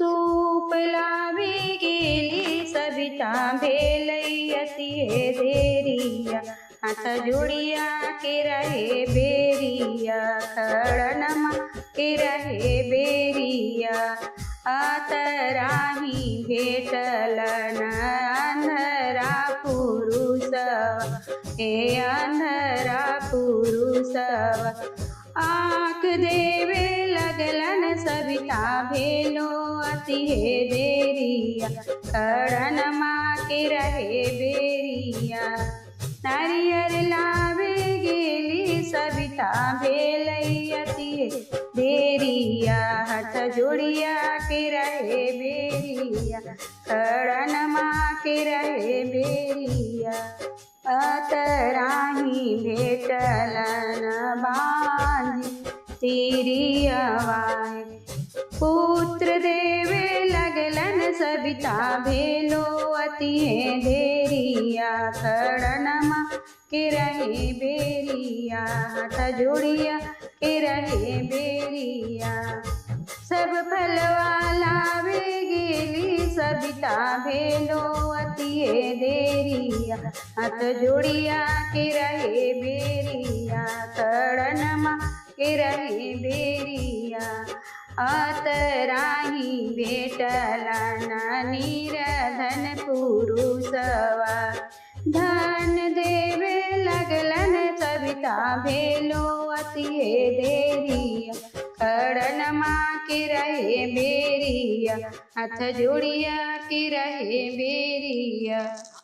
सूप लावी गेली सविता भेलैयतिये देरिया। हाथ जोड़िया के रहे बेरिया, खड़नमा के रहे बेरिया। आतराही भेटलन अंधरा पुरुषवा, हे अंधरा पुरुषवा। आँख देवे लगलन सविता भेलो अतिहे देरिया, खड़नमा के रहे बेरिया। नारियर लावे गेली सविता भेलैयतिये देरिया। हाथ जोड़िया के रहे बेरिया, खड़नमा के रहे बेरिया। अतराही भेटलन बांधी तिरियवाए, पुत्र देवे लगलन सविता भेलो अतिहे देरिया। खड़नमा के रहे बेरिया, हाथ जोड़िया के रहे बेरिया। सब फलवा लावे गेली सविता भेलो अतिहे देरिया। हाथ जोड़िया के रहे बेरिया, खड़नमा के रहे बेरिया। अतराही भेटलन निरधन पुरुषवा, धन देवे लगलन सविता भेलो अतिहे देरिया। खड़नमा के रहे बेरिया, हाथ जोड़िया के रहे बेरिया।